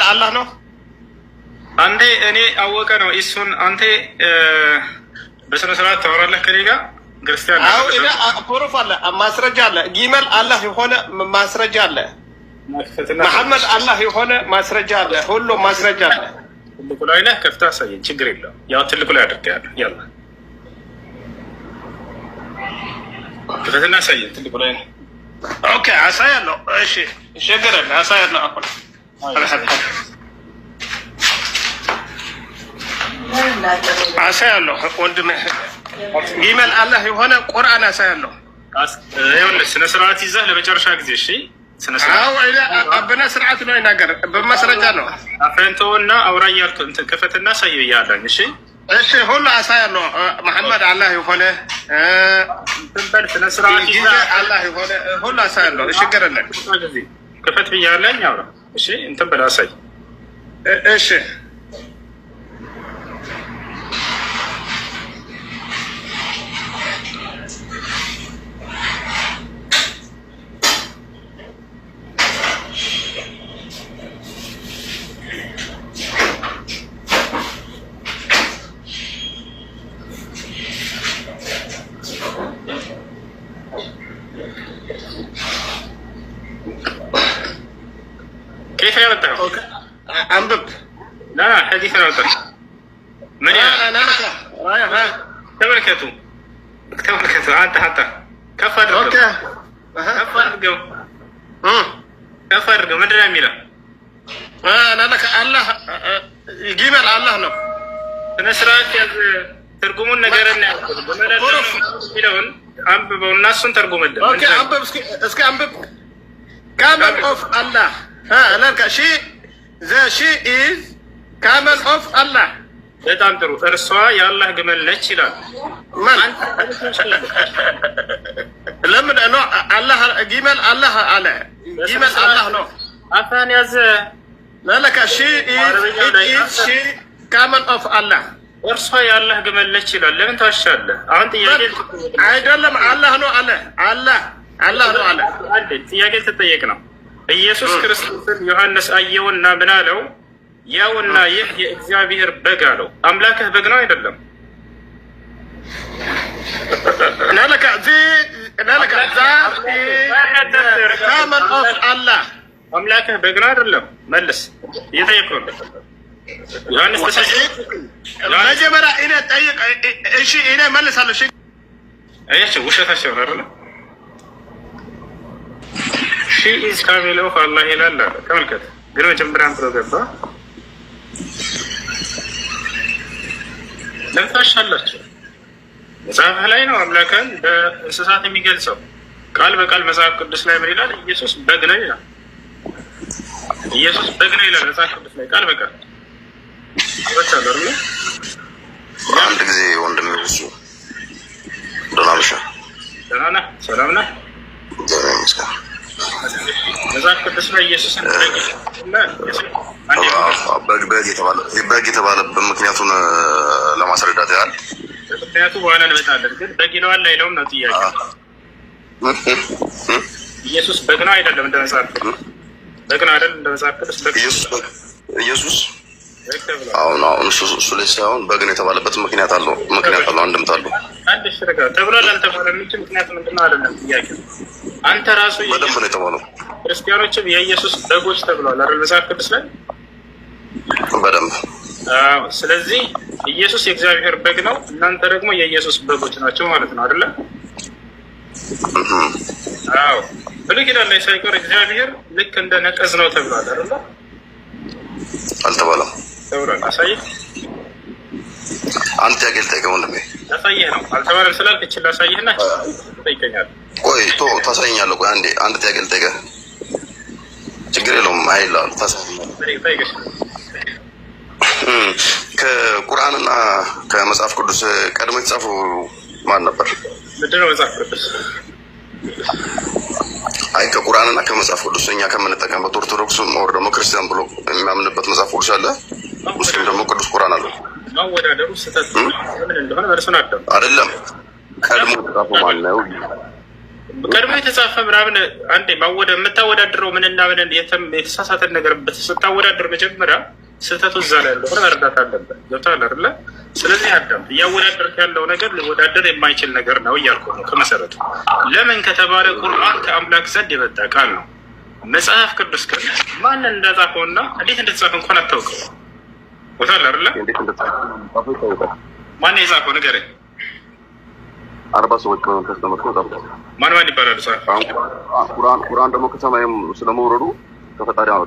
አላህ ነው። አንዴ እኔ አወቀ ነው እሱን አንተ በስነ ስርዓት ታወራለህ ከኔ ጋር ክርስቲያን አው እኔ ፕሩፍ አለ ማስረጃ አለ ጊመል አላህ የሆነ ማስረጃ አለ መሐመድ አላህ የሆነ ማስረጃ አለ ሁሉ ማስረጃ አለ ትልቁ ላይ ነህ ከፍታ ሳይን ችግር የለም ያው ትልቁ ላይ አድርገያለሁ ያላ ከፈተና ሳይን ትልቁ ላይ ነህ ኦኬ አሳያለሁ እሺ ሸገረን አሳያለሁ አሁን አሳያለሁ ወንድም ጊመል አላህ የሆነ ቁርአን አሳያለሁ ይኸውልህ ስነ ስርዓት ይዘህ ለመጨረሻ ጊዜ እሺ ስነ ስርዓት አዎ አበና ስርዓት ነው ይናገር በማስረጃ ነው አፈንተውና አውራያርቱ እንትን ከፈተና ሳይው ያላኝ እሺ እሺ ሁሉ አሳያለሁ መሐመድ አላህ የሆነ እንትን ስነ ስርዓት ይዘህ አላህ የሆነ ሁሉ አሳያለሁ እሺ ገረለ ከፈት ብያለኝ አውራ እሺ እንትን በላ አሳይ እሺ كيف يوضح؟ أنبب لا حديث يوضح من أنا رايح تملكته أنت حتى كفر أوكي كفر ما أدري أميرة أنا لك الله يجيب الله نو نسرات ترجمون نجارنا يقولون أنبب والناس ترجم الدم أوكي أنبب اسكي أنبب كامل أوف الله لك شيء ذا شيء is كامل أوف الله በጣም ጥሩ እርሷ የአላህ ግመል ነች ይላል ለምን ነው አላህ ግመል አላህ አለ ግመል አላህ ነው አፋን ያዘ ለካ شيء is شيء كامل أوف الله እርሷ የአላህ ግመል ነች ይላል ለምን ታሻለህ አሁን ጥያቄ አይደለም አላህ ነው አለ አላህ ነው አለ አንዴ ጥያቄ ተጠየቅ ነው ኢየሱስ ክርስቶስን ዮሐንስ አየውና ምን አለው ያውና ይህ የእግዚአብሔር በግ አለው አምላክህ በግ ነው አይደለም نالك ذا كامل أوف الله አምላክህ በግ ነው አይደለም መልስ እየጠየቅኩህ ዮሐንስ መጀመሪያ እኔ ጠይቅ እሺ እኔ መልሳለሁ እሺ አያችሁ ውሸታቸው ነው አይደለም ሺ ኢዝ ካሚል ኦፍ አላህ ይላል ተመልከት ግን መጀመሪያ አንተ ገባ ለምታሻላችሁ መጽሐፍ ላይ ነው አምላክን በእንስሳት የሚገልጸው ቃል በቃል መጽሐፍ ቅዱስ ላይ ምን ይላል ኢየሱስ በግ ነው ይላል ኢየሱስ በግ ነው ይላል መጽሐፍ ቅዱስ ላይ ቃል በቃል ወጣለሩ አንድ ጊዜ ወንድም እሱ ደህና ነህ ሰላም ነህ መጽሐፍ ቅዱስ ላይ ኢየሱስን በግ የተባለበት ምክንያቱን ለማስረዳት ያህል ምክንያቱ በኋላ እንመጣለን ግን በግ ይለዋል አይለውም ነው ጥያቄ ኢየሱስ በግ ነው አይደለም እንደ መጽሐፍ በግ ነው አይደለም እንደ መጽሐፍ ቅዱስ ኢየሱስ አሁን እሱ ላይ ሳይሆን በግ ነው የተባለበት ምክንያት አለው አንድምታ አለው አንድ ሽረጋ ተብሏል አልተባለም እንጂ ምክንያቱ ምንድነው አይደለም ጥያቄ አንተ ራሱ በደንብ ነው የተባለው ክርስቲያኖችም የኢየሱስ በጎች ተብሏል አይደል መጽሐፍ ቅዱስ ላይ በደንብ ስለዚህ ኢየሱስ የእግዚአብሔር በግ ነው እናንተ ደግሞ የኢየሱስ በጎች ናቸው ማለት ነው አይደል አዎ ብሉይ ኪዳን ላይ ሳይቀር እግዚአብሔር ልክ እንደ ነቀዝ ነው ተብሏል አይደል አልተባለም ተብሏል አሳየህ አንተ ያገል ጠይቀው እንደኔ አሳየህ ነው አልተባለም ስላልክ እቺ ላሳየህና ትጠይቀኛለህ ቆይ ታሳየኛለህ ቆይ አንድ ያገል ጠይቀህ ችግር የለውም አይላል ታሳየኛለህ ከቁርአንና ከመጽሐፍ ቅዱስ ቀድሞ የተጻፈው ማን ነበር ምንድነው መጽሐፍ ቅዱስ አይ ከቁርአንና ከመጽሐፍ ቅዱስ እኛ ከምንጠቀምበት ኦርቶዶክስ ወር ደግሞ ክርስቲያን ብሎ የሚያምንበት መጽሐፍ ቅዱስ አለ ሙስሊም ደግሞ ቅዱስ ቁርአን አለ ማወዳደሩ ስህተት ምን እንደሆነ በርሱን አደም አይደለም ቀድሞ ተጻፈው ማን ነው ቀድሞ የተጻፈ ምናምን አንዴ የምታወዳድረው ምንና ምንን የተሳሳተን ነገር ስታወዳድር መጀመሪያ ስህተቱ እዛ ላይ ያለው መረዳት አለበት። ገብቶሃል አይደለ? ስለዚህ አዳም እያወዳደርክ ያለው ነገር ሊወዳደር የማይችል ነገር ነው እያልኩ ነው ከመሰረቱ። ለምን ከተባለ ቁርአን ከአምላክ ዘንድ የመጣ ቃል ነው። መጽሐፍ ቅዱስ ግን ማንን እንደጻፈውና እንዴት እንደተጻፈ እንኳን አታውቀው። ገብቶሃል አይደለ? ማን የጻፈው ንገረኝ። 40 ሰዎች ነው ተስተምረው ጻፈው። ማን ይባላል? ቁርአን ደግሞ ከሰማይም ስለመውረዱ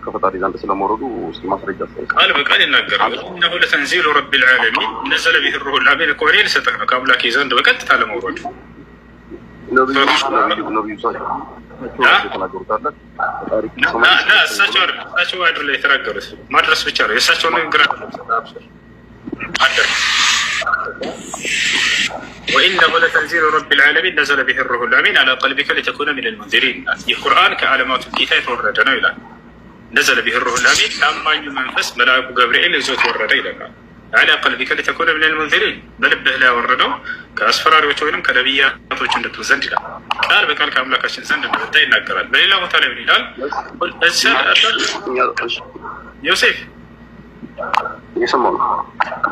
ከፈጣሪ ዘንድ ስለመውረዱ እስኪ ማስረጃ ቃል በቃል ይናገራል። እነሆ ለተንዚሉ ረቢል ዓለሚን ነዘለ ቢሂ ሩሑል አሚን እኮ እኔ ልሰጥህ ነው ከአምላኬ ዘንድ በቀጥታ ለመውረዱ። እሳቸው አይደል የተናገሩት፣ ማድረስ ብቻ ነው የእሳቸውን ንግግር ወኢነሁ ለተንዚሉ ረቢል ዓለሚን ነዘለ ቢሂ ሩሑል አሚን ዐላ ቀልቢከ ሊተኩነ ሚነል ሙንዚሪን። ይህ ቁርአን ከዓለማቱ ጌታ የተወረደ ነው ይላል። ነዘለ ቢሂ ሩሑል አሚን ታማኙ መንፈስ መልአኩ ገብርኤል ይዞት ወረደ ይለናል። ዐላ ቀልቢከ ሊተኩነ ሚነል ሙንዚሪን በልብህ ላይ ያወረደው ከአስፈራሪዎች ወይም ከነቢያቶች እንድትሆን ዘንድ ይላል። ቃል በቃል ከአምላካችን ዘንድ እንደመጣ ይናገራል። በሌላ ቦታ ላይ ምን ይላል? ዮሴፍ እየሰማሁ ነው።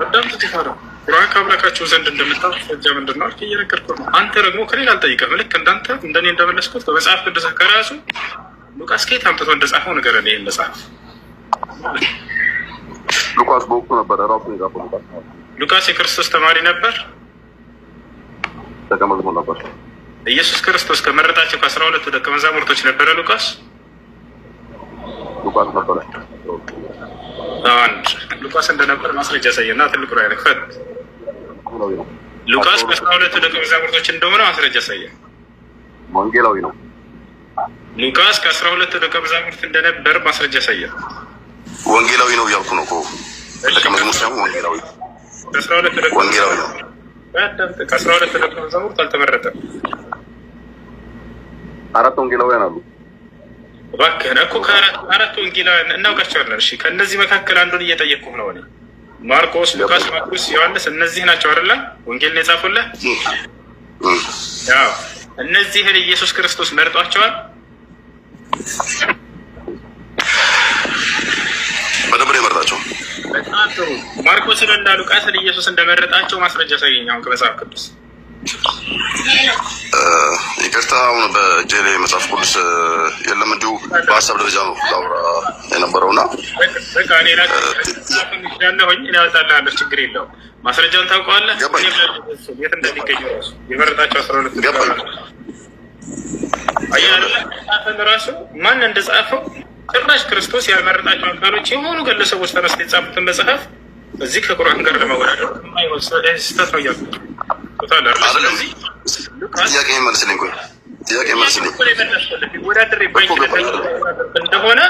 በጣም ትፋረው ቁርአን ከአምላካችሁ ዘንድ እንደመጣ ፈጃ ምንድነው አልክ? እየነገርኩህ ነው። አንተ ደግሞ ከሌላ አልጠይቀህም። ልክ እንዳንተ እንደኔ እንደመለስኩት በመጽሐፍ ቅዱስ ከራሱ ሉቃስ ከየት አምጥቶ እንደጻፈው ንገረን። ይሄን መጽሐፍ ሉቃስ በወቅቱ ነበረ ራሱ የጻፈው። ሉቃስ የክርስቶስ ተማሪ ነበር፣ ደቀ መዝሙር ነበር። ኢየሱስ ክርስቶስ ከመረጣቸው ከ12 ደቀ መዛሙርቶች ነበረ ሉቃስ ነበረ። አንድ ሉቃስ እንደነበር ማስረጃ ያሳየና ትልቁ ላይ ነክፈት ሉቃስ ከ12 ደቀ መዛሙርቶች እንደሆነ ማስረጃ ያሳየ። ወንጌላዊ ነው። ሉቃስ ከ12 ደቀ መዛሙርት እንደነበር ማስረጃ ያሳየ። ወንጌላዊ ነው እያልኩ ነው እኮ ደቀ መዝሙር ሳይሆን ወንጌላዊ። ከ12 ደቀ ወንጌላዊ ነው። ከ12 ደቀ መዛሙርት አልተመረጠም። 4 ወንጌላውያን አሉ። እባክህን እኮ ከአራት ወንጌላውያን እናውቃቸዋለን። እሺ ከእነዚህ መካከል አንዱን እየጠየቅኩህ ነው እኔ። ማርቆስ፣ ሉቃስ፣ ማርቆስ፣ ዮሐንስ እነዚህ ናቸው አይደለ ወንጌልን የጻፉልህ? ያው እነዚህን ኢየሱስ ክርስቶስ መርጧቸዋል። በደንብ ነው የመረጣቸው። በጣም ጥሩ። ማርቆስን እና ሉቃስን ኢየሱስ እንደመረጣቸው ማስረጃ ሳይገኝ አሁን ከመጽሐፍ ቅዱስ ይቅርታ፣ አሁን በእጄ ላይ መጽሐፍ ቅዱስ የለም። እንዲሁ በሀሳብ ደረጃ ነው ላውራ የነበረውና በቃ እኔ ያለሁኝ እኔ አወጣልሃለሁ፣ ችግር የለውም። ማስረጃውን ታውቀዋለህ። የት እንደሚገኙ ራሱ የመረጣቸው 12 ገባኝ። አያለ ራሱ ማን እንደጻፈው ጭራሽ ክርስቶስ ያልመረጣቸው አካሎች የሆኑ ግለሰቦች ተነስተው የጻፉትን መጽሐፍ እዚህ ከቁርአን ጋር ለማወዳደር ስህተት ነው እያልኩ ጥያቄ መልስልኝ። ቆይ ጥያቄ መልስልኝ እንደሆነ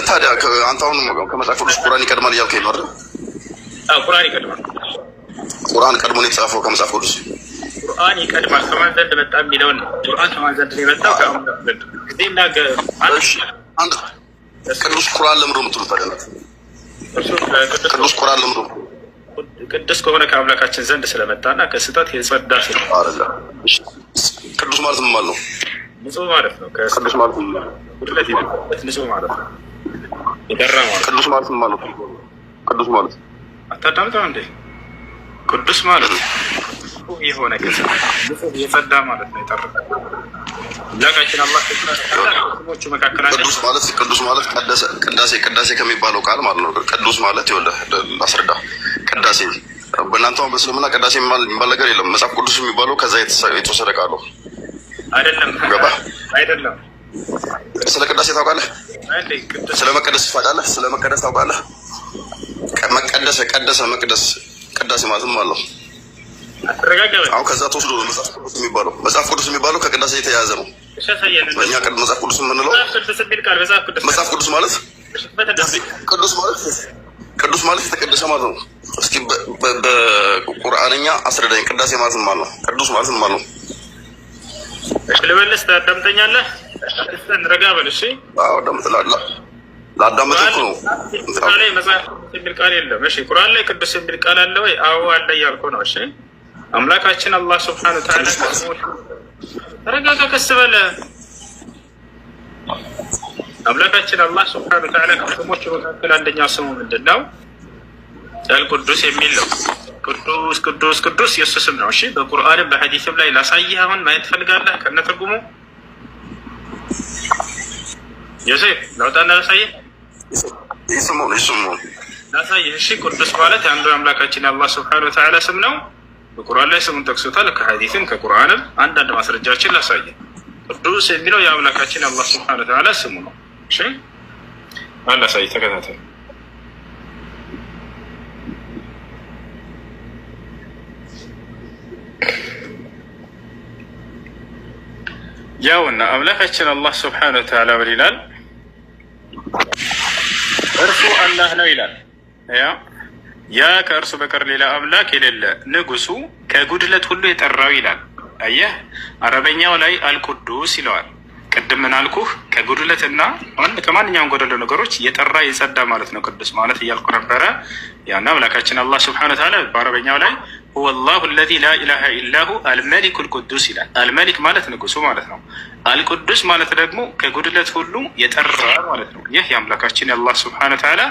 ታዲያ አንተ አሁን ከመጽሐፍ ቅዱስ ቁርአን ይቀድማል እያልከኝ ነው አይደል? ቁርአን ይቀድማል። ቁርአን ቀድሞ ነው የተጻፈው ከመጽሐፍ ቅዱስ? ቁርአን ይቀድማል። ከማን ዘንድ መጣ የሚለውን ነው። ቁርአን ከማን ዘንድ ነው የመጣው? ከአምላክ ዘንድ። ቅዱስ ቁርአን ለምንድን ነው የምትሉት ታዲያ? ቅዱስ ቁርአን ለምንድን ነው? ቅዱስ ከሆነ ከአምላካችን ዘንድ ስለመጣና ከስህተት የጸዳ ስለሆነ። ቅዱስ ማለት ምን ማለት ነው? ንጹህ ማለት ነው። ቅዱስ ማለት ጉድለት የሌለበት ንጹህ ማለት ነው። የጠራ ማለት። ቅዱስ ማለት ምን ማለት ነው? ቅዱስ ማለት አታዳምጠው እንዴ? ቅዱስ ማለት የሆነ ንጹህ የጸዳ ማለት ነው። የጠራ አምላካችን አላህ ከስሞቹ መካከል ቅዱስ ማለት ቅዳሴ ከሚባለው ቃል ማለት ነው። ቅዱስ ማለት ይኸውልህ አስረዳ። ቅዳሴ በእናንተ በእስልምና ቅዳሴ የሚባል ነገር የለም። መጽሐፍ ቅዱስ የሚባለው ከዛ የተወሰደ ቃል ነው። አይደለም አይደለም። ስለ ቅዳሴ ታውቃለህ? ስለ መቀደስ ታውቃለህ? ስለ መቀደስ ታውቃለህ? መቀደስ ቅዳሴ ማለት ምን ማለት ነው? አሁን ከዛ ተወስዶ ነው መጽሐፍ ቅዱስ የሚባለው ከቅዳሴ የተያያዘ ነው። እኛ መጽሐፍ ቅዱስ የምንለው መጽሐፍ ቅዱስ ማለት ቅዱስ ማለት የተቀደሰ ማለት ነው። እስኪ በቁርአንኛ አስረዳኝ። ቅዳሴ ማለት ምን ማለት ነው? ቅዱስ ማለት ምን ማለት ነው? እሺ ልመልስ። ታዳምጠኛለህ? ረጋ በል። እሺ ላዳምጥ እኮ ነው። ቁርአን ላይ መጽሐፍ የሚል ቃል የለም። እሺ ቁርአን ላይ ቅዱስ የሚል ቃል አለ ወይ? አዎ አለ እያልኩ ነው። እሺ አምላካችን አላህ ሱብሓነሁ ወተዓላ ተረጋጋ፣ ቀስ በለ። አምላካችን አላህ ሱብሓነሁ ወተዓላ ከስሞቹ መካከል አንደኛው ስሙ ምንድን ነው? አልቅዱስ የሚል ነው። ቅዱስ ቅዱስ ቅዱስ የእሱ ስም ነው። እሺ በቁርአንም በሐዲስም ላይ ላሳይህ። አሁን ማየት ትፈልጋለህ? ከነ ትርጉሙ ዮሴፍ ለውጣና ላሳይህ። ላሳይህ። እሺ ቅዱስ ማለት አንዱ አምላካችን አላህ ሱብሓነሁ ወተዓላ ስም ነው። በቁርአን ላይ ስሙን ጠቅሶታል። ከሐዲስም ከቁርአንም አንዳንድ ማስረጃዎችን ላሳይህ። ቅዱስ የሚለው የአምላካችን አላህ ሱብሓነሁ ወተዓላ ስሙ ነው። እሺ ላሳይህ፣ ተከታተል። ያውና አምላካችን አላህ ሱብሓነሁ ወተዓላ ምን ይላል? እርሱ አላህ ነው ይላል። ያ ከእርሱ በቀር ሌላ አምላክ የሌለ ንጉሱ ከጉድለት ሁሉ የጠራው ይላል። አየህ አረበኛው ላይ አልቁዱስ ይለዋል። ቅድም ምን አልኩህ? ከጉድለትና ከማንኛውም ጎደሎ ነገሮች የጠራ የጸዳ ማለት ነው ቅዱስ ማለት እያልኩ ነበረ። ያና አምላካችን አላህ ሱብሓነሁ ወተዓላ በአረበኛው ላይ ሁወ አላሁ አለዚ ላ ኢላሃ ኢላሁ አልመሊኩ ልቁዱስ ይላል። አልመሊክ ማለት ንጉሱ ማለት ነው። አልቁዱስ ማለት ደግሞ ከጉድለት ሁሉ የጠራ ማለት ነው። ይህ የአምላካችን የአላህ ሱብሓነሁ ወተዓላ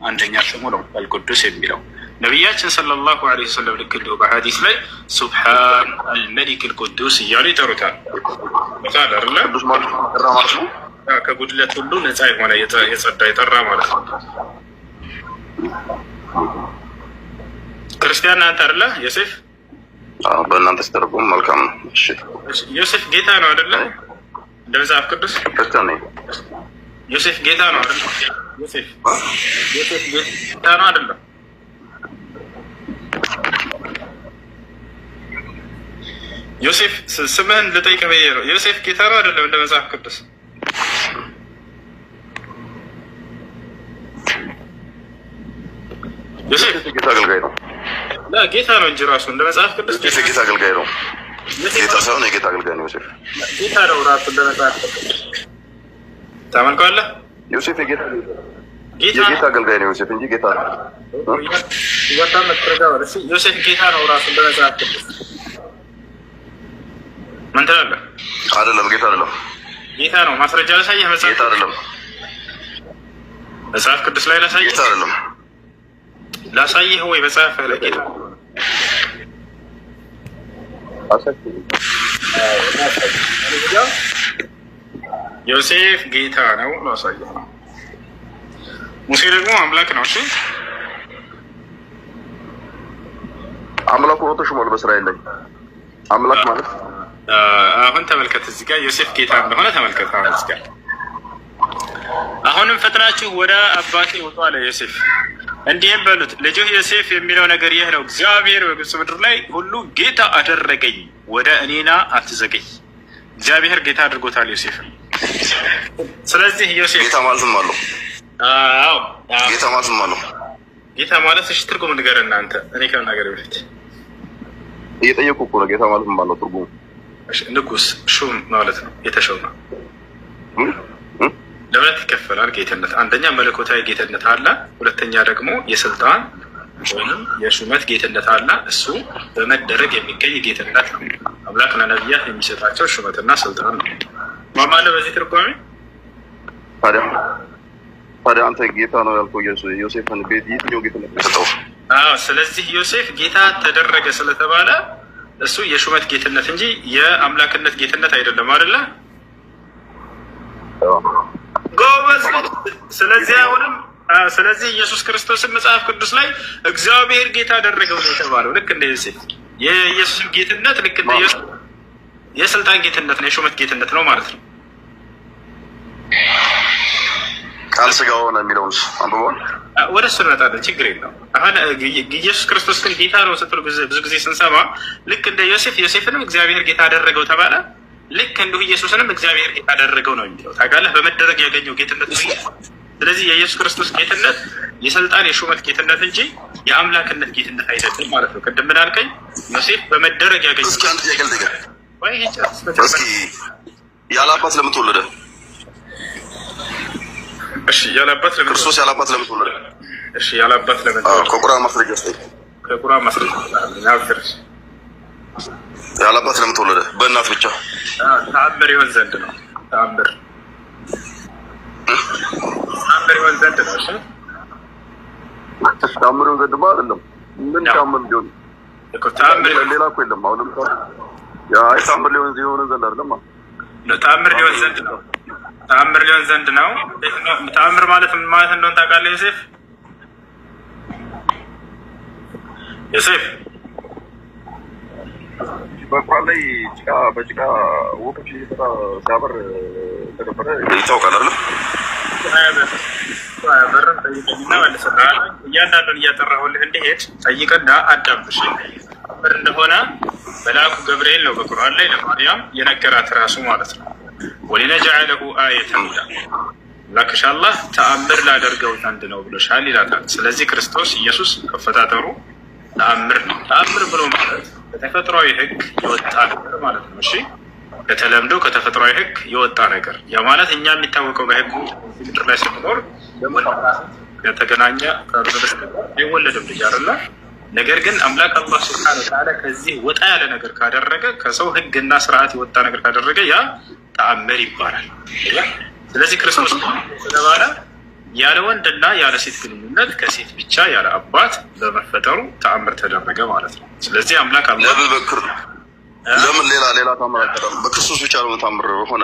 አንደኛ ስሙ ነው አልቁዱስ የሚለው። ነቢያችን ሰለላሁ ዐለይሂ ወሰለም ልክ እንዲሁ በሐዲስ ላይ ሱብሓን አልመሊክ ልቁዱስ እያሉ ይጠሩታል። ከጉድለት ሁሉ ነፃ የሆነ የጸዳ የጠራ ማለት ነው። ክርስቲያን ናንተ አይደለ ዮሴፍ? በእናንተ ስተረጉም መልካም ነው። እሺ ዮሴፍ ጌታ ነው አይደለ? እንደ መጽሐፍ ቅዱስ ክርስቲያን ነኝ። ዮሴፍ ጌታ ነው አይደለ? ዮሴፍ ጌታ ነው አይደለ? ዮሴፍ ስምህን ልጠይቅህ ብዬ ነው። ዮሴፍ ጌታ ነው አይደለም? እንደ መጽሐፍ ቅዱስ ዮሴፍ ጌታ አገልጋይ ነው። ጌታ ነው እንጂ ራሱ እንደ መጽሐፍ ቅዱስ ጌታ አገልጋይ ነው። ጌታ ሳይሆን የጌታ አገልጋይ ነው። ዮሴፍ ጌታ ነው ራሱ እንደ መጽሐፍ ቅዱስ ታመልከዋለህ። ዮሴፍ የጌታ አገልጋይ ነው። ዮሴፍ እንጂ ጌታ ነው። ዮሴፍ ጌታ ነው ራሱ እንደ መጽሐፍ ቅዱስ ምን ትላለህ? አይደለም ጌታ አይደለም። ጌታ ነው። ማስረጃ ላሳየህ። ጌታ አይደለም። መጽሐፍ ቅዱስ ላይ ላሳየህ። ጌታ አይደለም። ላሳየህ ወይ መጽሐፍ ላይ ጌታ ዮሴፍ ጌታ ነው ላሳየህ ነው። ሙሴ ደግሞ አምላክ ነው። እሺ አምላኩ ነው ተሾሟል በእስራኤል ላይ አምላክ ማለት አሁን ተመልከት፣ እዚህ ጋር ዮሴፍ ጌታ እንደሆነ ተመልከት። አሁን እዚህ ጋር አሁንም ፈጥናችሁ ወደ አባቴ ውጡ አለ ዮሴፍ። እንዲህም በሉት ልጅህ ዮሴፍ የሚለው ነገር ይህ ነው፣ እግዚአብሔር በግብፅ ምድር ላይ ሁሉ ጌታ አደረገኝ፣ ወደ እኔና አትዘገይ። እግዚአብሔር ጌታ አድርጎታል ዮሴፍን። ስለዚህ ዮሴፍ ጌታ ማለትም አለው። አዎ ጌታ ማለትም አለው። ጌታ ማለት እሺ፣ ትርጉም ንገረን እናንተ። እኔ ከመናገር በፊት እየጠየቁ እኮ ነው። ጌታ ማለትም አለው ትርጉሙ ንጉስ፣ ሹም ማለት ነው። የተሾመ ለሁለት ይከፈላል ጌትነት። አንደኛ መለኮታዊ ጌትነት አለ፣ ሁለተኛ ደግሞ የስልጣን ወይም የሹመት ጌትነት አለ። እሱ በመደረግ የሚገኝ ጌትነት ነው። አምላክ ለነቢያት የሚሰጣቸው ሹመትና ስልጣን ነው። ማማለ በዚህ ትርጓሜ ታዲያ አንተ ጌታ ነው ያልከው ዮሴፍን ቤት የትኛው ጌትነት ነው? ስለዚህ ዮሴፍ ጌታ ተደረገ ስለተባለ እሱ የሹመት ጌትነት እንጂ የአምላክነት ጌትነት አይደለም አይደለ? ጎበዝ። ስለዚህ አሁንም ስለዚህ ኢየሱስ ክርስቶስን መጽሐፍ ቅዱስ ላይ እግዚአብሔር ጌታ አደረገው ነው የተባለው። ልክ እንደ ዮሴፍ የኢየሱስ ጌትነት ልክ እንደ ዮሴፍ የስልጣን ጌትነት ነው፣ የሹመት ጌትነት ነው ማለት ነው። ቃል ስጋ ሆነ የሚለውን አንብበዋል። ወደ እሱ እንመጣለን፣ ችግር የለውም። አሁን ኢየሱስ ክርስቶስ ግን ጌታ ነው ስትሉ ብዙ ጊዜ ስንሰማ ልክ እንደ ዮሴፍ ዮሴፍንም እግዚአብሔር ጌታ አደረገው ተባለ። ልክ እንዲሁ ኢየሱስንም እግዚአብሔር ጌታ አደረገው ነው የሚለው ታውቃለህ፣ በመደረግ ያገኘው ጌትነት ነው። ስለዚህ የኢየሱስ ክርስቶስ ጌትነት የስልጣን የሹመት ጌትነት እንጂ የአምላክነት ጌትነት አይደለም ማለት ነው። ቅድም ምን አልከኝ? ዮሴፍ በመደረግ ያገኘው። እስኪ አንድ ጥያቄ ልጠይቅህ። እስኪ ያለ አባት ለምን ተወለደ? እሺ ያለ አባት ለምን ክርስቶስ ያለ አባት ለምን ተወለደ? እሺ ያለ አባት ለምን ተወለደ? ከቁርአን ማስረጃ እስኪ ከቁርአን ማስረጃ ያለ አባት ለምን ተወለደ? በእናት ብቻ ተአምር ይሆን ዘንድ ነው። ተአምር ይሆን ዘንድ ነው። እሺ ተአምር ይሆን ዘንድ አይደለም። ምን ተአምር ሊሆን እኮ ተአምር ሌላ እኮ የለም። አሁን ለምሳሌ ያ ተአምር ሊሆን ዘንድ አይደለም። ተአምር ሊሆን ዘንድ ነው። ተአምር ሊሆን ዘንድ ነው። ተአምር ማለት ምን ማለት እንደሆነ ታውቃለህ ዮሴፍ? ዮሴፍ በቋል ላይ በጭቃ ወቅት ሲያበር ተደበረ ይታወቃል አይደል? በረም ጠይቀኝና መልሰናል። እያንዳንዱን እያጠራሁልህ እንዲሄድ ጠይቅና አዳምሽ። ተአምር እንደሆነ መልአኩ ገብርኤል ነው በቁርአን ላይ ለማርያም የነገራት ራሱ ማለት ነው። ወሊነጅዐለሁ አየተን ላክሽ አላህ ተአምር ላደርገው ዘንድ ነው ብሎሻል ይላታል። ስለዚህ ክርስቶስ ኢየሱስ አፈጣጠሩ ተአምር ነው። ተአምር ብሎ ማለት ከተፈጥሯዊ ሕግ የወጣ ነገር ማለት ነው። እሺ ከተለምዶ ከተፈጥሯዊ ሕግ የወጣ ነገር ያ ማለት እኛ የሚታወቀው በሕጉ ምድር ላይ ስንኖር ከተገናኘ አይወለድም ልጅ አይደለ? ነገር ግን አምላክ አላህ ሱብሓነሁ ወተዓላ ከዚህ ወጣ ያለ ነገር ካደረገ ከሰው ሕግና ስርዓት የወጣ ነገር ካደረገ ያ ተአምር ይባላል። ስለዚህ ክርስቶስ ስለባለ ያለ ወንድና ያለ ሴት ግንኙነት ከሴት ብቻ ያለ አባት በመፈጠሩ ተአምር ተደረገ ማለት ነው። ስለዚህ አምላክ አላህ ለምን ሌላ ተአምር አልተደረገም? በክርስቶስ ብቻ ነው ተአምር ሆነ።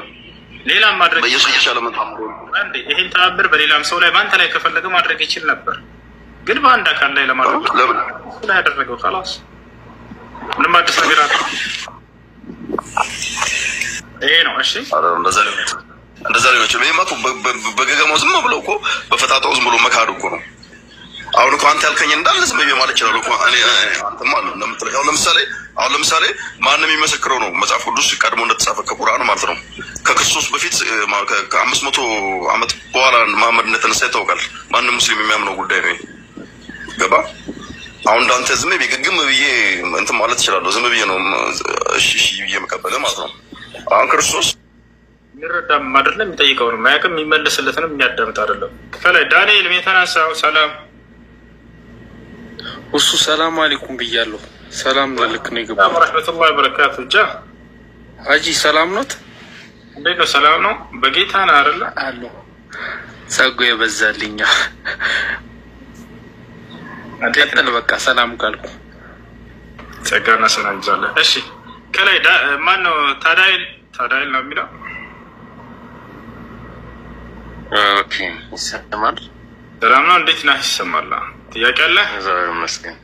ሌላም ማድረግ በኢየሱስ ብቻ ለምን ተአምር አንዴ ይሄን ተአምር በሌላም ሰው ላይ በአንተ ላይ ከፈለገ ማድረግ ይችል ነበር፣ ግን በአንድ አካል ላይ ለማድረግ ለምን ላይ ያደረገው خلاص ምንም አዲስ ነገር አለ ይሄ ነው። እሺ እንደዛ ሊሆን ይችላል። ይሄማ እኮ በገገማው ዝም ብሎ እኮ በፈጣጣው ዝም ብሎ መካድ እኮ ነው። አሁን እኮ አንተ ያልከኝ እንዳለ ዝም ብዬ ማለት ይችላል እኮ እኔ አንተማ ነው ለምትለው። አሁን ለምሳሌ ማንም የሚመሰክረው ነው መጽሐፍ ቅዱስ ቀድሞ እንደተጻፈ ከቁርአን ማለት ነው። ከክርስቶስ በፊት ከ500 ዓመት በኋላ መሐመድ እንደተነሳ ይታወቃል። ማንም ሙስሊም የሚያምነው ጉዳይ ነው። ገባ? አሁን እንዳንተ ዝም ብዬ ግግም ብዬ እንትን ማለት ይችላለሁ። ዝም ብዬ ነው እሺ ብዬ መቀበል ማለት ነው። አሁን ክርስቶስ የሚረዳም አይደለም፣ የሚጠይቀው ነው ማያውቅም፣ የሚመልስለትንም የሚያዳምጥ አይደለም። ከላይ ዳንኤል የተነሳው ሰላም እሱ ሰላም አለይኩም ብያለሁ። ሰላም ለልክ ነው ይገባል። ወራህመቱላሂ ወበረካቱ። ሀጂ ሰላም ኖት? እንዴት ነው? ሰላም ነው። በጌታ ነው አይደለ? አሎ ጸጉ የበዛልኛ ቀጥል በቃ ሰላም ካልኩ ጸጋና ሰላም ይዛለ። እሺ ከላይ ማን ነው? ታዳይል ነው የሚለው። ኦኬ ይሰማል። ሰላም ነው። እንዴት ነህ? ይሰማል። ጥያቄ አለ? እግዚአብሔር ይመስገን።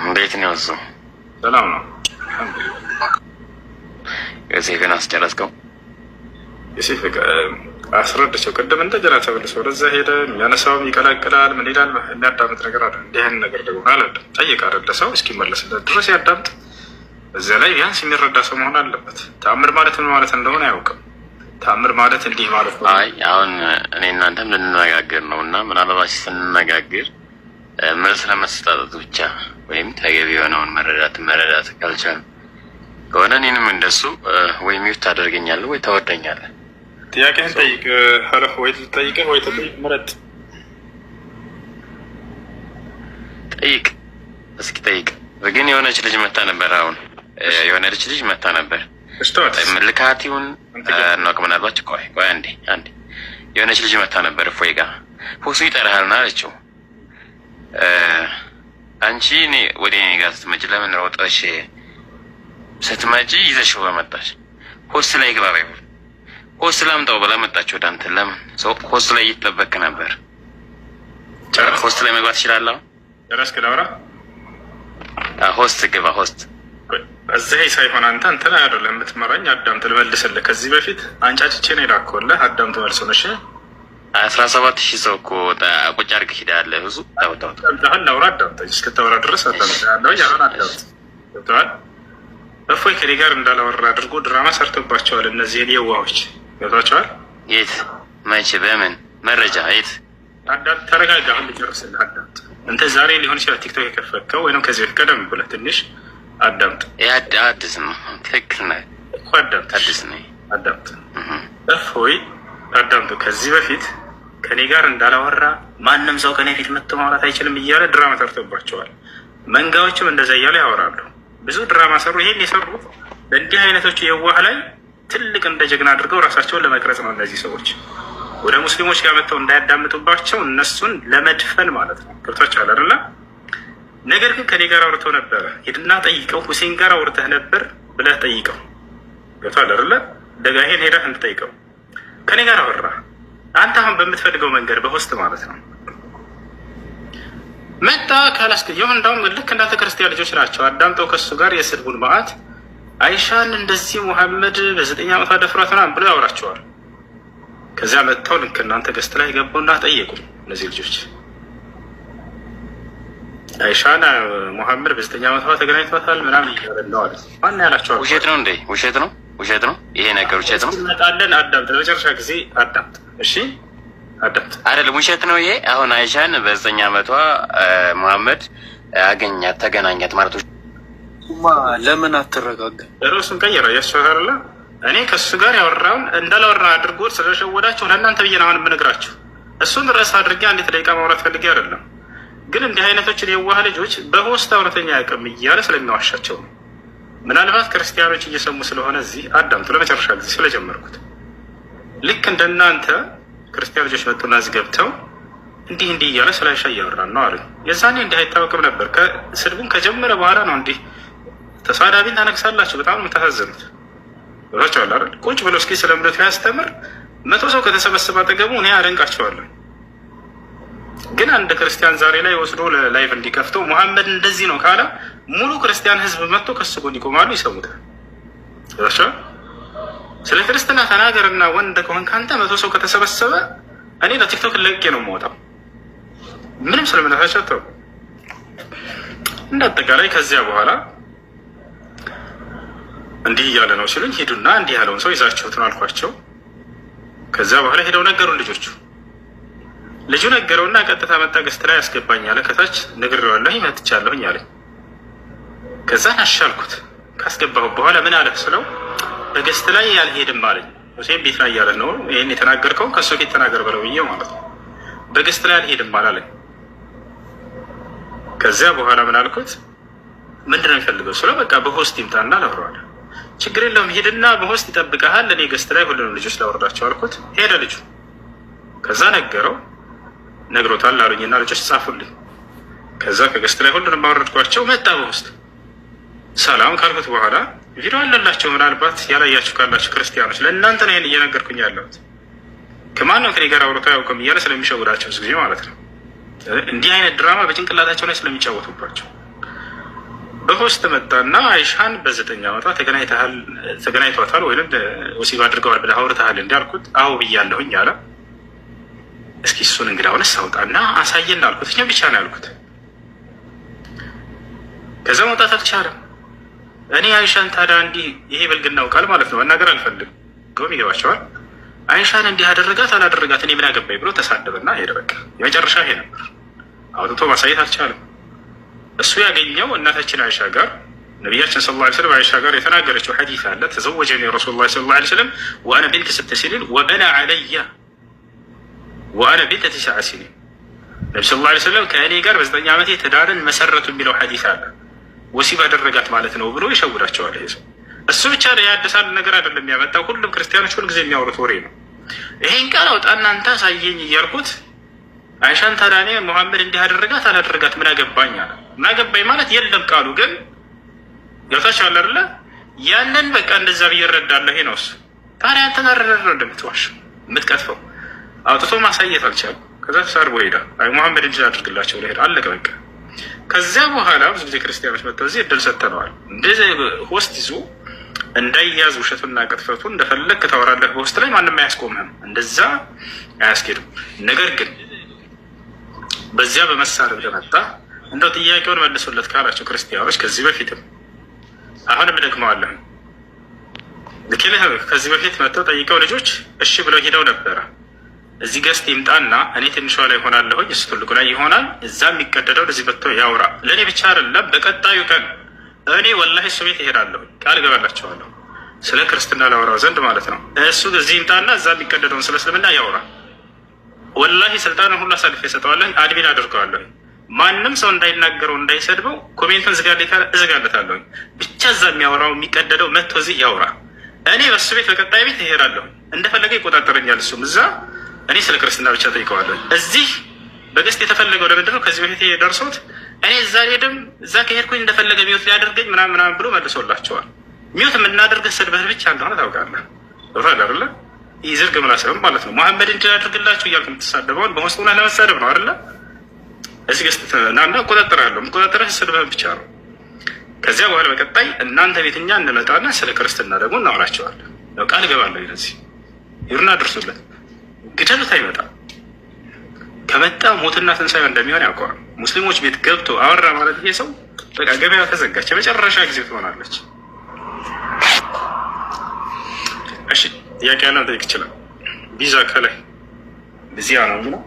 እንዴት ነው እዛው? ሰላም ነው። የሴፍን አስጨረስከው? የሴፍ አስረድቸው። ቅድም እንደገና ተመልሶ ወደዛ ሄደ። የሚያነሳውም ይቀላቅላል። ምን ይላል? የሚያዳምጥ ነገር አለ። እንዲህን ነገር ደግሞ አላለ ጠይቅ አይደለ? ሰው እስኪመለስለት ድረስ ያዳምጥ። እዚያ ላይ ቢያንስ የሚረዳ ሰው መሆን አለበት። ተአምር ማለት ምን ማለት እንደሆነ አያውቅም። ተአምር ማለት እንዲህ ማለት ነው። አይ አሁን እኔ እናንተም ልንነጋገር ነው እና ምናልባት ስንነጋገር መልስ ለመስጠት ብቻ ወይም ተገቢ የሆነውን መረዳት ካልቻል ከሆነ እኔንም እንደሱ ወይ ሚውት ታደርገኛለህ ወይ ታወርደኛለህ። ጥያቄህን ጠይቅ። ሀለፍ ወይ ትጠይቅህ ወይ ተጠይቅ። ምረጥ። ጠይቅ እስኪ ጠይቅ። ግን የሆነች ልጅ መታ ነበር። አሁን የሆነች ልጅ መታ ነበር። ልካቲውን እናውቅ ምናልባት ቆይ አንዴ የሆነች ልጅ መታ ነበር። እፎይ ጋር ፎሱ ይጠራሃልና አለችው። አንቺ እኔ ወደ እኔ ጋር ስትመጪ ለምን ሮጠሽ ስትመጪ ይዘሽው በመጣሽ ሆስት ላይ ግባ ባይሆን ሆስት ላምጣው ብላ መጣች ወደ አንተ። ለምን ሰው ሆስት ላይ እየተጠበቅ ነበር? ሆስት ላይ መግባት ይችላል። ጨረስክ? ላውራ። ሆስት ግባ። ሆስት እዚህ ሳይሆን አንተ ላይ አይደለም የምትመራኝ። አዳምጥ ልመልስልህ። ከዚህ በፊት አንጫጭቼ ነው የላከውልህ። አዳምጥ መልሶ ነሽ 17,000 ሰው እኮ ቁጭ አድርገህ ሄዳለህ። ብዙ ታውታው ላውራ። አዳምጠኝ እስክታወራ ድረስ አዳምጥ ያለው ያራን አዳምጥ። ገብቶሃል? እፎይ ከኔ ጋር እንዳላወራ አድርጎ ድራማ ሰርቶባቸዋል። እነዚህን የዋሆች ገብቷቸዋል። የት መቼ በምን መረጃ የት? አዳምጥ። ተረጋጋ። አሁን ልጨርስልህ። አዳምጥ። አንተ ዛሬ ሊሆን ይችላል ቲክቶክ የከፈትከው ወይም ከዚህ በፊት ቀደም ብለህ ትንሽ አዳምጥ። አዲስ ነው። ትክክል ነህ እኮ አዳምጥ። አዲስ ነህ። አዳምጥ። እፎይ አዳምጥ። ከዚህ በፊት ከኔ ጋር እንዳላወራ ማንም ሰው ከኔ ፊት መጥቶ ማውራት አይችልም እያለ ድራማ ሰርቶባቸዋል። መንጋዎችም እንደዛ እያሉ ያወራሉ። ብዙ ድራማ ሰሩ። ይሄን የሰሩት በእንዲህ አይነቶቹ የዋህ ላይ ትልቅ እንደ ጀግና አድርገው ራሳቸውን ለመቅረጽ ነው። እነዚህ ሰዎች ወደ ሙስሊሞች ጋር መጥተው እንዳያዳምጡባቸው እነሱን ለመድፈን ማለት ነው። ገብቷቸዋል አይደለ? ነገር ግን ከኔ ጋር አውርተው ነበረ። ሂድና ጠይቀው፣ ሁሴን ጋር አውርተህ ነበር ብለህ ጠይቀው። ገብቷል አይደለ? ደጋሄን ሄደህ እንድጠይቀው ከኔ ጋር አወራ። አንተ አሁን በምትፈልገው መንገድ በሆስት ማለት ነው መጣ ካላስክ ይሁን። እንዳውም ልክ እንዳንተ ክርስቲያን ልጆች ናቸው አዳምጠው ከሱ ጋር የስድቡን መዓት አይሻን እንደዚህ ሙሐመድ በ9 ዓመቷ ደፍሯት ምናምን ብሎ ያወራቸዋል። ከዚያ መጥተው ልክ እናንተ ገስት ላይ ገቡና ጠየቁ። እነዚህ ልጆች አይሻን ሙሐመድ በ9 ዓመቷ ተገናኝቷታል ምናምን እያለ አለ። ማን ያላቸዋል? ውሸት ነው እንዴ? ውሸት ነው፣ ውሸት ነው። ይሄ ነገር ውሸት ነው። እንመጣለን። አዳምጥ፣ ለመጨረሻ ጊዜ አዳምጥ። እሺ አዳምጥ። አይደለም ውሸት ነው ይሄ። አሁን አይሻን በ9 ዓመቷ ሙሐመድ አገኛት ተገናኛት ማለት ለምን አትረጋጋ? ርዕሱን ቀይረ ያስፈራራል። እኔ ከሱ ጋር ያወራውን እንዳላወራ አድርጎ ስለሸወዳቸው ለእናንተ ብዬ ነው አሁን የምነግራችሁ። እሱን ርዕስ አድርጌ አንዲት ደቂቃ ማውራት ፈልጌ አይደለም፣ ግን እንዲህ አይነቶችን የዋህ ልጆች በሆስት እውነተኛ ያቅም እያለ ስለሚዋሻቸው ነው። ምናልባት ክርስቲያኖች እየሰሙ ስለሆነ እዚህ አዳምጡ። ለመጨረሻ ጊዜ ስለጀመርኩት ልክ እንደናንተ ክርስቲያን ልጆች መጡና እዚህ ገብተው እንዲህ እንዲህ እያለ ስለ አይሻ እያወራን ነው አሉኝ። የዛኔ እንዲህ አይታወቅም ነበር። ስድቡን ከጀመረ በኋላ ነው እንዲህ ተሳዳቢን ታነግሳላችሁ። በጣም ነው የምታሳዝኑት። ብሏቸዋል አይደል? ቁጭ ብሎ እስኪ ስለ እምነቱ ያስተምር 100 ሰው ከተሰበሰበ አጠገቡ እኔ አደንቃቸዋለሁ። ግን አንድ ክርስቲያን ዛሬ ላይ ወስዶ ላይቭ እንዲከፍተው ሙሐመድ እንደዚህ ነው ካለ ሙሉ ክርስቲያን ህዝብ መጥቶ ከሱ ጎን ይቆማሉ፣ ይሰሙታል። ስለ ክርስትና ተናገርና ወንድ ከሆንክ አንተ 100 ሰው ከተሰበሰበ እኔ ለቲክቶክ ለቄ ነው የምወጣው። ምንም ስለምነታቸው ተው። እንደ አጠቃላይ ከዚያ በኋላ እንዲህ እያለ ነው ሲሉኝ ሂዱና እንዲህ ያለውን ሰው ይዛችሁት ነው አልኳቸው። ከዚያ በኋላ ሄደው ነገሩን ልጆቹ። ልጁ ነገረውና ቀጥታ መጣ ገስት ላይ ያስገባኝ አለ። ከታች ነግሬዋለሁኝ መጥቻለሁኝ አለኝ። ከዛ አሻልኩት። ካስገባሁ በኋላ ምን አለ ስለው በገስት ላይ ያልሄድም አለኝ። ሁሴን ቤት ላይ ያለ ነው ይህን የተናገርከው ከሱ ፊት ተናገር በለው ብዬው ማለት ነው። በገስት ላይ አልሄድም አላለኝ። ከዚያ በኋላ ምን አልኩት፣ ምንድን ነው የሚፈልገው ስለው በቃ በሆስት ይምጣና ላወራዋለሁ። ችግር የለውም ሄድና በሆስት ይጠብቀሃል፣ እኔ ገስት ላይ ሁሉንም ልጆች ላወርዳቸው አልኩት። ሄደ ልጁ። ከዛ ነገረው፣ ነግሮታል አሉኝና ልጆች ጻፉልኝ። ከዛ ከገስት ላይ ሁሉንም ማወረድኳቸው። መጣ በሆስት ሰላም ካልኩት በኋላ ቪዲዮ አለላቸው። ምናልባት ያላያችሁ ካላችሁ ክርስቲያኖች ለእናንተ ነው ይህን እየነገርኩኝ ያለሁት። ከማንም ከኔ ጋር አውርቶ አያውቅም እያለ ስለሚሸውዳቸው ብዙ ጊዜ ማለት ነው። እንዲህ አይነት ድራማ በጭንቅላታቸው ላይ ስለሚጫወቱባቸው በሆስት መጣና አይሻን በ9 ዓመቷ ተገናኝቷታል ወይም ወሲብ አድርገዋል ብለህ አውርተሃል እንዲያልኩት አዎ ብያለሁኝ አለ። እስኪ እሱን እንግዲህ አሁንስ አውጣና አሳየን አልኩት። እኛ ብቻ ነው ያልኩት። ከዛ መውጣት አልቻለም። እኔ አይሻን ታዲያ እንዲህ ይሄ ብልግናው ቃል ማለት ነው መናገር አልፈልግም፣ ግን ይገባቸዋል። አይሻን እንዲህ አደረጋት አላደረጋት እኔ ምን አገባኝ ብሎ ተሳደበና ሄደ። በቃ የመጨረሻ ይሄ ነበር። አውጥቶ ማሳየት አልቻለም። እሱ ያገኘው እናታችን አይሻ ጋር ነቢያችን ሰለላሁ ዐለይሂ ወሰለም አይሻ ጋር የተናገረችው ሐዲስ አለ። ተዘወጀኒ ረሱሉላህ ሰለላሁ ዐለይሂ ወሰለም ወአነ ቢንት 6 ሲኒን ወበና ዐለየ ወአነ ቢንት 9 ሲኒን። ነቢ ሰለላሁ ዐለይሂ ወሰለም ከእኔ ጋር በ9 ዓመቴ ትዳርን መሰረቱ የሚለው ሐዲስ አለ። ወሲብ አደረጋት ማለት ነው ብሎ ይሸውዳቸዋል። ይሄ ሰው እሱ ብቻ ነው ያደሳል ነገር አይደለም ያመጣው። ሁሉም ክርስቲያኖች ሁልጊዜ የሚያወሩት ወሬ ነው። ይሄን ቃል አውጣ እናንተ አሳየኝ እያልኩት አይሻን ታዲያ እኔ ሙሐመድ እንዲህ አደረጋት አላደረጋት ምን አገባኝ አለ። ምን አገባኝ ማለት የለም ቃሉ ግን ገብታችኋል አይደለ? ያንን በቃ እንደዛ ብዬ እረዳለሁ። ይሄ ነው እሱ። ታዲያ አንተን አረዳለሁ እንደምትዋሽ የምትቀጥፈው አውጥቶ ማሳየት አልቻለም። ከዛ ተሳርቦ ሄዳ አይ ሙሐመድ እንዲህ አድርግላቸው ለሄድ አለቀ በቃ። ከዚያ በኋላ ብዙ ጊዜ ክርስቲያኖች መጥተው እዚህ እድል ሰጥተነዋል። እንደዚህ ሆስት ይዞ እንዳይያዝ ውሸቱና ቅጥፈቱ እንደፈለግ ታወራለህ በውስጥ ላይ ማንም አያስቆምህም። እንደዛ አያስኬድም። ነገር ግን በዚያ በመሳሪያ እንደመጣ እንደው ጥያቄውን መልሱለት ካላቸው ክርስቲያኖች ከዚህ በፊትም አሁንም ደግመዋለሁ ልክልህ ከዚህ በፊት መጥተው ጠይቀው ልጆች እሺ ብለው ሄደው ነበረ። እዚህ ገስት ይምጣና እኔ ትንሿ ላይ ሆናለሁኝ እሱ ትልቁ ላይ ይሆናል። እዛ የሚቀደደው ለዚህ መጥቶ ያውራ። ለእኔ ብቻ አይደለም በቀጣዩ ቀን እኔ ወላሂ እሱ ቤት እሄዳለሁ፣ ቃል እገባላቸዋለሁ ስለ ክርስትና ላወራው ዘንድ ማለት ነው። እሱ እዚህ ይምጣና እዛ የሚቀደደውን ስለ እስልምና ያውራ። ወላሂ ስልጣንን ሁሉ አሳልፌ እሰጠዋለሁ፣ አድሚን አድርገዋለሁ። ማንም ሰው እንዳይናገረው እንዳይሰድበው ኮሜንቱን እዝጋለታለሁ። ብቻ እዛ የሚያወራው የሚቀደደው መጥቶ እዚህ ያውራ። እኔ በሱ ቤት በቀጣይ ቤት እሄዳለሁ፣ እንደፈለገ ይቆጣጠረኛል። እሱም እዛ እኔ ስለ ክርስትና ብቻ ጠይቀዋለሁ። እዚህ በገስት የተፈለገው ለምንድን ነው? ከዚህ በፊት ደርሶት እኔ እዛ ሄድም እዛ ከሄድኩኝ እንደፈለገ ሚውት ሊያደርገኝ ምናምን ብሎ መልሶላቸዋል። ሚውት የምናደርገህ ስድብህ ብቻ እንደሆነ ታውቃለህ። ሮል አይደለ? ይህ ዝርግ ምላስም ማለት ነው። መሐመድ እንዲህ አድርግላችሁ እያልክ የምትሳደበውን በውስጥ ሆነህ ለመሳደብ ነው አይደለ? እዚህ ገስት ናና እቆጣጠራለሁ። የምቆጣጠርህ ስድብህ ብቻ ነው። ከዚያ በኋላ በቀጣይ እናንተ ቤት እኛ እንመጣና ስለ ክርስትና ደግሞ እናወራቸዋለን። ቃል እገባለሁ። ለዚህ ይሩና ድርሱለት። ግደሉት፣ አይመጣም። ከመጣ ሞትና ትንሳኤ እንደሚሆን ያውቀዋል። ሙስሊሞች ቤት ገብቶ አወራ ማለት ይሄ ሰው በቃ ገበያ ተዘጋች፣ የመጨረሻ ጊዜ ትሆናለች። እሺ ጥያቄ ያለው ጠይቅ ይችላል። ቪዛ ከላይ እዚያ ነው የሚለው